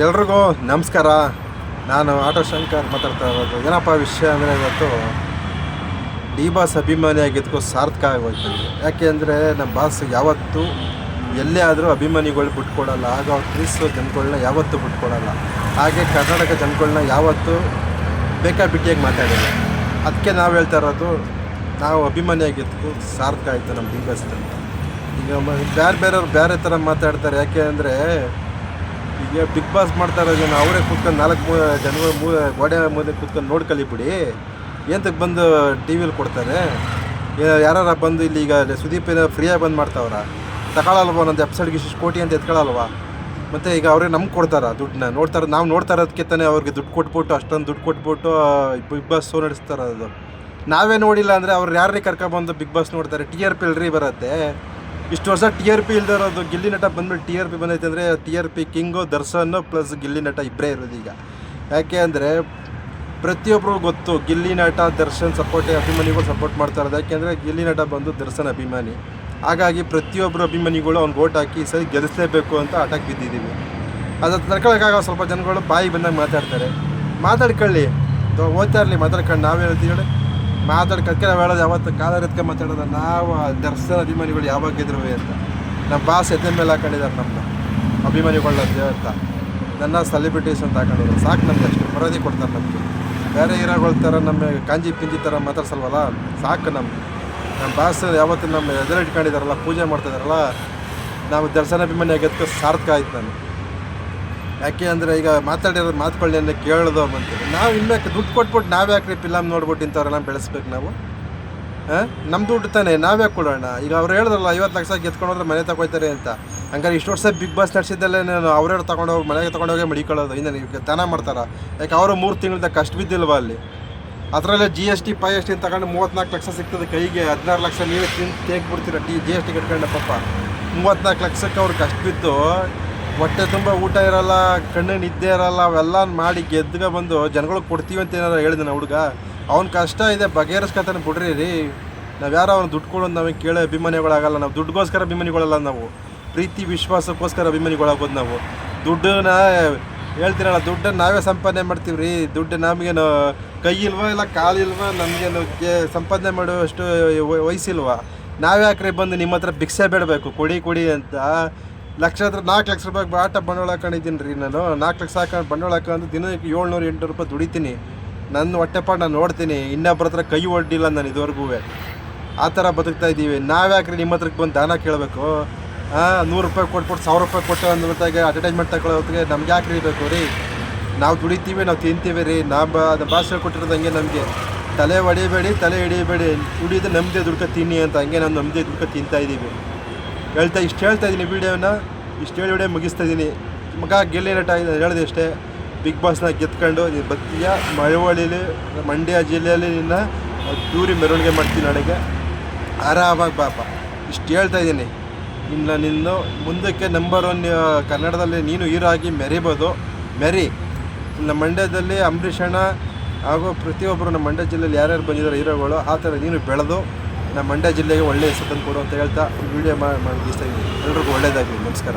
ಎಲ್ರಿಗೂ ನಮಸ್ಕಾರ. ನಾನು ಆಟೋ ಶಂಕರ್ ಮಾತಾಡ್ತಾ ಇರೋದು. ಏನಪ್ಪ ವಿಷಯ ಅಂದರೆ ಇವತ್ತು ಡಿ ಬಾಸ್ ಅಭಿಮಾನಿಯಾಗಿದ್ದಕ್ಕೂ ಸಾರ್ಥಕ ಆಗೋಯ್ತು ನನಗೆ. ಯಾಕೆ ಅಂದರೆ ನಮ್ಮ ಬಾಸ್ ಯಾವತ್ತೂ ಎಲ್ಲೇ ಆದರೂ ಅಭಿಮಾನಿಗಳು ಬಿಟ್ಕೊಡಲ್ಲ. ಆಗ ಅವ್ರು ಕ್ರಿಸೋ ಜನಗಳನ್ನ ಯಾವತ್ತೂ ಬಿಟ್ಕೊಡಲ್ಲ. ಹಾಗೆ ಕರ್ನಾಟಕ ಜನಗಳನ್ನ ಯಾವತ್ತೂ ಬೇಕಾಬಿಟ್ಟಿಯಾಗಿ ಮಾತಾಡಿಲ್ಲ. ಅದಕ್ಕೆ ನಾವು ಹೇಳ್ತಾ ಇರೋದು, ನಾವು ಅಭಿಮಾನಿಯಾಗಿದ್ದಕ್ಕೂ ಸಾರ್ಥಕ ಆಯಿತು ನಮ್ಮ ಡಿ ಬಾಸ್ ಅಂತ. ಈಗ ಬೇರೆಯವ್ರು ಬೇರೆ ಥರ ಮಾತಾಡ್ತಾರೆ. ಯಾಕೆ ಅಂದರೆ ಈಗ ಬಿಗ್ ಬಾಸ್ ಮಾಡ್ತಾ ಇರೋದೇನು, ಅವರೇ ಕೂತ್ಕೊಂಡು 4 ಜನಗಳು ಗೋಡೆ ಮುಂದೆ ಕೂತ್ಕೊಂಡು ನೋಡಿ ಕಲಿಬಿಡಿ. ಎಂತಕ್ಕೆ ಬಂದು ಟಿ ವಿಲಿ ಕೊಡ್ತಾರೆ? ಯಾರು ಬಂದು ಇಲ್ಲಿ ಈಗ ಸುದೀಪ್ ಫ್ರೀಯಾಗಿ ಬಂದು ಮಾಡ್ತಾವ್ರ, ತಗೊಳ್ಳಲ್ವ? ಒಂದೊಂದು ಎಪಿಸೋಡ್ಗೆ ಇಷ್ಟು ಕೋಟಿ ಅಂತ ಎತ್ಕೊಳ್ಳಲ್ವ? ಮತ್ತು ಈಗ ಅವರೇ ನಮ್ಗೆ ಕೊಡ್ತಾರೆ ದುಡ್ಡನ್ನ. ನಾವು ನೋಡ್ತಾ ಇರೋದಕ್ಕೆ ತಾನೇ ಅವ್ರಿಗೆ ದುಡ್ಡು ಕೊಟ್ಬಿಟ್ಟು, ಅಷ್ಟೊಂದು ದುಡ್ಡು ಕೊಟ್ಬಿಟ್ಟು ಬಿಗ್ ಬಾಸ್ ಶೋ ನಡೆಸ್ತಾರೆ. ಅದು ನಾವೇ ನೋಡಿಲ್ಲ ಅಂದರೆ ಅವ್ರು ಯಾರನ್ನೇ ಕರ್ಕೊಬಂದು ಬಿಗ್ ಬಾಸ್ ನೋಡ್ತಾರೆ? ಟಿ ಆರ್ ಪಿ ಇಲ್ರಿ ಬರುತ್ತೆ. ಇಷ್ಟು ವರ್ಷ ಟಿ ಆರ್ ಪಿ ಇಲ್ದೇ ಇರೋದು, ಗಿಲ್ಲಿ ನಟ ಬಂದಮೇಲೆ ಟಿ ಆರ್ ಪಿ ಬಂದೈತೆ ಅಂದರೆ T R P king Darshan plus Gilli ನಟ ಇಬ್ಬರೇ ಇರೋದು ಈಗ. ಯಾಕೆ ಅಂದರೆ ಪ್ರತಿಯೊಬ್ಬರು ಗೊತ್ತು, ಗಿಲ್ಲಿ ನಟ ದರ್ಶನ್ ಅಭಿಮಾನಿಗಳು ಸಪೋರ್ಟ್ ಮಾಡ್ತಾ ಇರೋದು. ಯಾಕೆಂದರೆ ಗಿಲ್ಲಿ ನಟ ಬಂದು ದರ್ಶನ್ ಅಭಿಮಾನಿ. ಹಾಗಾಗಿ ಪ್ರತಿಯೊಬ್ಬರು ಅಭಿಮಾನಿಗಳು ಅವ್ನಿಗೆ ಓಟ್ ಹಾಕಿ ಸರಿ ಗೆಲ್ಲಿಸಲೇಬೇಕು ಅಂತ ಆಟಕ್ಕೆ ಬಿದ್ದಿದ್ದೀವಿ. ಅದು ತಡ್ಕೊಳಕ್ಕಾಗ ಸ್ವಲ್ಪ ಜನಗಳು ಬಾಯಿ ಬಂದಾಗ ಮಾತಾಡ್ತಾರೆ. ಮಾತಾಡ್ಕೊಳ್ಳಿ, ಓದ್ತಾ ಇರಲಿ, ಮಾತಾಡ್ಕೊಂಡು ನಾವೇ ಹೇಳ್ತೀವಿ ಹೇಳಿ. ಮಾತಾಡ್ಕೊಕ್ಕೆ ನಾವು ಹೇಳೋದು ಯಾವತ್ತು ಕಾಲರ್ ಎತ್ಕೊಂಡು ಮಾತಾಡೋದು. ನಾವು ದರ್ಶನ ಅಭಿಮಾನಿಗಳು ಯಾವಾಗ ಗೆದ್ರು ಅಂತ ನಮ್ಮ ಬಾಸ್ ಎದ್ದೆ ಮೇಲೆ ಹಾಕೊಂಡಿದ್ದಾರೆ ನಮ್ಮನ್ನ ಅಭಿಮಾನಿಗಳನ್ನ ಅಂತ. ನನ್ನ ಸೆಲೆಬ್ರಿಟೀಸ್ ಅಂತ ಹಾಕೊಂಡೋದು ಸಾಕು, ನಮಗೆ ಅಷ್ಟು ಮರ್ಯಾದೆ ಕೊಡ್ತಾರೆ ನಮಗೆ. ಬೇರೆ ಹೀರೋಗಳ ಥರ ನಮ್ಮ ಕಾಂಜಿ ಪಿಂಜಿ ಥರ ಮಾತಾಡ್ಸಲ್ವಲ್ಲ, ಸಾಕು ನಮ್ಮ ಬಾಸ್ ಯಾವತ್ತು ನಮ್ಮ ಎದುರು ಇಟ್ಕೊಂಡಿದ್ದಾರಲ್ಲ, ಪೂಜೆ ಮಾಡ್ತಾಯಿದ್ದಾರಲ್ಲ, ನಾವು ದರ್ಶನ ಅಭಿಮಾನಿ ಆಗೋದಕ್ಕೆ ಸಾರ್ಥಕ ಆಯ್ತು ನಾನು. ಯಾಕೆ ಅಂದರೆ ಈಗ ಮಾತಾಡಿರೋ ಮಾತುಗಳನ್ನೇ ಕೇಳೋದು ಅಂತೀವಿ ನಾವು. ಇನ್ಮೇಲೆ ದುಡ್ಡು ಕೊಟ್ಬಿಟ್ಟು ನಾವೇ ಯಾಕ್ರಿ ಫಿಲಮ್ ನೋಡ್ಬಿಟ್ಟು ಇಂಥವ್ರೆಲ್ಲ ಬೆಳೆಸ್ಬೇಕು ನಾವು? ನಮ್ಮ ದುಡ್ಡು ತಾನೇ, ನಾವೇ ಕೊಡೋಣ. ಈಗ ಅವ್ರು ಹೇಳಿದ್ರಲ್ಲ 50 ಲಕ್ಷ ಗೆದ್ಕೊಂಡ್ರೆ ಮನೆ ತಗೋಯ್ತಾರೆ ಅಂತ. ಹಂಗಾರೆ ಇಷ್ಟು ವರ್ಷ ಬಿಗ್ ಬಾಸ್ ನಡೆಸಿದ್ದಲ್ಲೇ ನಾನು ಅವ್ರೇಳು ತೊಗೊಂಡೋಗಿ ಮನೆಗೆ ತೊಗೊಂಡೋಗಿ ಮಡಿಕೊಳ್ಳೋದು. ಇನ್ನು ಈಗ ದನ ಮಾಡ್ತಾರೆ. ಯಾಕೆ ಅವರು 3 ತಿಂಗಳದ ಕಷ್ಟ ಬಿದ್ದಿಲ್ವ ಅಲ್ಲಿ? ಅದರಲ್ಲೇ GST GST ತಗೊಂಡು 34 ಲಕ್ಷ ಸಿಗ್ತದೆ ಕೈಗೆ. 16 ಲಕ್ಷ ನೀವೇ ತೇಗ್ಬಿಡ್ತೀರ GST ಕಟ್ಕೊಂಡ ಪಾಪ. 34 ಲಕ್ಷಕ್ಕೆ ಅವ್ರು ಕಷ್ಟ ಬಿದ್ದು ಹೊಟ್ಟೆ ತುಂಬ ಊಟ ಇರೋಲ್ಲ, ಕಣ್ಣು ನಿದ್ದೆ ಇರೋಲ್ಲ, ಅವೆಲ್ಲ ಮಾಡಿ ಗೆದ್ದುಗ ಬಂದು ಜನಗಳಿಗೆ ಕೊಡ್ತೀವಿ ಅಂತ ಏನಾರು ಹೇಳಿದ ಹುಡುಗ. ಅವ್ನ ಕಷ್ಟ ಇದೆ, ಬಗೆಹರಿಸ್ಕೊತಾನೆ ಬಿಡ್ರಿ ರೀ. ನಾವು ಯಾರೋ ಅವ್ನು ದುಡ್ಡು ಕೊಡೋದು ನಾವೇ ಕೇಳೋ ಅಭಿಮಾನಿಗಳಾಗಲ್ಲ. ನಾವು ದುಡ್ಡುಗೋಸ್ಕರ ಅಭಿಮಾನಿಗಳಲ್ಲ, ನಾವು ಪ್ರೀತಿ ವಿಶ್ವಾಸಕ್ಕೋಸ್ಕರ ಅಭಿಮಾನಿಗಳಾಗೋದು. ನಾವು ದುಡ್ಡನ್ನ ಹೇಳ್ತೀರಲ್ಲ, ದುಡ್ಡನ್ನು ನಾವೇ ಸಂಪಾದನೆ ಮಾಡ್ತೀವಿ ರೀ. ದುಡ್ಡು ನಮಗೇನು ಕೈ ಇಲ್ವ, ಇಲ್ಲ ಕಾಲಿಲ್ವ, ನಮಗೇನು ಸಂಪಾದನೆ ಮಾಡುವಷ್ಟು ವಯಸ್ಸಿಲ್ವ? ನಾವ್ಯಾಕ್ರಿ ಬಂದು ನಿಮ್ಮ ಹತ್ರ ಭಿಕ್ಷೆ ಬೇಡಬೇಕು, ಕೊಡಿ ಅಂತ? 4 ಲಕ್ಷ ರೂಪಾಯಿಗೆ ಆಟ ಬಂಡವಾಳ ಹಾಕೊಂಡಿದ್ದೀನಿ ರೀ ನಾನು. 4 ಲಕ್ಷ ಹಾಕೊಂಡು ಬಂಡವಾಳ ಹಾಕೊಂಡು ದಿನಕ್ಕೆ 700-800 ರೂಪಾಯಿ ದುಡಿತೀನಿ. ನನ್ನ ಹೊಟ್ಟೆಪಾಡು ನಾನು ನೋಡ್ತೀನಿ. ಇನ್ನೊಬ್ಬರ ಹತ್ರ ಕೈ ಒಡ್ಡಿಲ್ಲ ನಾನು ಇದುವರೆಗೂ. ಆ ಥರ ಬದುಕ್ತಾ ಇದ್ದೀವಿ. ನಾವ್ಯಾಕ್ರಿ ನಿಮ್ಮ ಹತ್ರಕ್ಕೆ ಬಂದು ದಾನ ಕೇಳಬೇಕು? 100 ರೂಪಾಯಿ ಕೊಟ್ಬಿಟ್ಟು 1000 ರೂಪಾಯಿ ಕೊಟ್ಟು ಅಂದ್ಬಿಟ್ಟಾಗೆ ಅಡ್ವರ್ಟೈಸ್ಮೆಂಟ್ ತಗೊಳ್ಳೋದಕ್ಕೆ ನಮ್ಗೆ ಯಾಕೆ ಬೇಕು ರೀ? ನಾವು ದುಡಿತೀವಿ, ನಾವು ತಿಂತೀವಿ ರೀ. ಅದು ಭಾಷೆ ಕೊಟ್ಟಿರೋದು ಹಂಗೆ ನಮಗೆ. ತಲೆ ಹೊಡಿಬೇಡಿ, ತಲೆ ಹಿಡಿಬೇಡಿ, ದುಡಿದು ನಮ್ಮದೇ ದುಡ್ಕೊ ತಿನ್ನಿ ಅಂತ. ಹಂಗೆ ನಾವು ನಮ್ಮದೇ ದುಡ್ಕೊ ತಿಂತಾಯಿದ್ದೀವಿ. ಇಷ್ಟು ಹೇಳ್ತಾ ಇದ್ದೀನಿ ವೀಡಿಯೋನ. ಇಷ್ಟು ಹೇಳಿ ವಿಡಿಯೋ ಮುಗಿಸ್ತಾ ಇದ್ದೀನಿ. ಮಗ ಗೆಲ್ಲಿ ನಟ ಹೇಳಿದೆ ಅಷ್ಟೇ, ಬಿಗ್ ಬಾಸ್ನ ಗೆದ್ಕೊಂಡು ನೀನು ಬತ್ತೀಯ ಮಳವಳ್ಳಿಲಿ ಮಂಡ್ಯ ಜಿಲ್ಲೆಯಲ್ಲಿ ನಿನ್ನ ದೂರಿ ಮೆರವಣಿಗೆ ಮಾಡ್ತೀನಿ ನಾಳೆಗೆ. ಆರಾಮಾಗಿ ಬಾಪ. ಇಷ್ಟು ಹೇಳ್ತಾ ಇದ್ದೀನಿ. ನಿನ್ನ ಮುಂದಕ್ಕೆ ನಂಬರ್ 1 ಕನ್ನಡದಲ್ಲಿ ನೀನು ಹೀರೋ ಆಗಿ ಮೆರಿಬೋದು. ನಮ್ಮ ಮಂಡ್ಯದಲ್ಲಿ ಅಂಬರೀಷ್ ಅಣ್ಣ ಹಾಗೂ ಪ್ರತಿಯೊಬ್ಬರು ನಮ್ಮ ಮಂಡ್ಯ ಜಿಲ್ಲೆಯಲ್ಲಿ ಯಾರ್ಯಾರು ಬಂದಿದ್ದಾರೆ ಹೀರೋಗಳು, ಆ ಥರ ನೀನು ಬೆಳೆದು ನಮ್ಮ ಮಂಡ್ಯ ಜಿಲ್ಲೆಗೆ ಒಳ್ಳೆಯ ಹೆಸರು ತಂದು ಕೊಡು ಅಂತ ಹೇಳ್ತಾ ವಿಡಿಯೋ ಮುಗಿಸ್ತಾ ಇದ್ದೀನಿ. ಎಲ್ರಿಗೂ ಒಳ್ಳೆಯದಾಗಲಿ. ನಮಸ್ಕಾರ.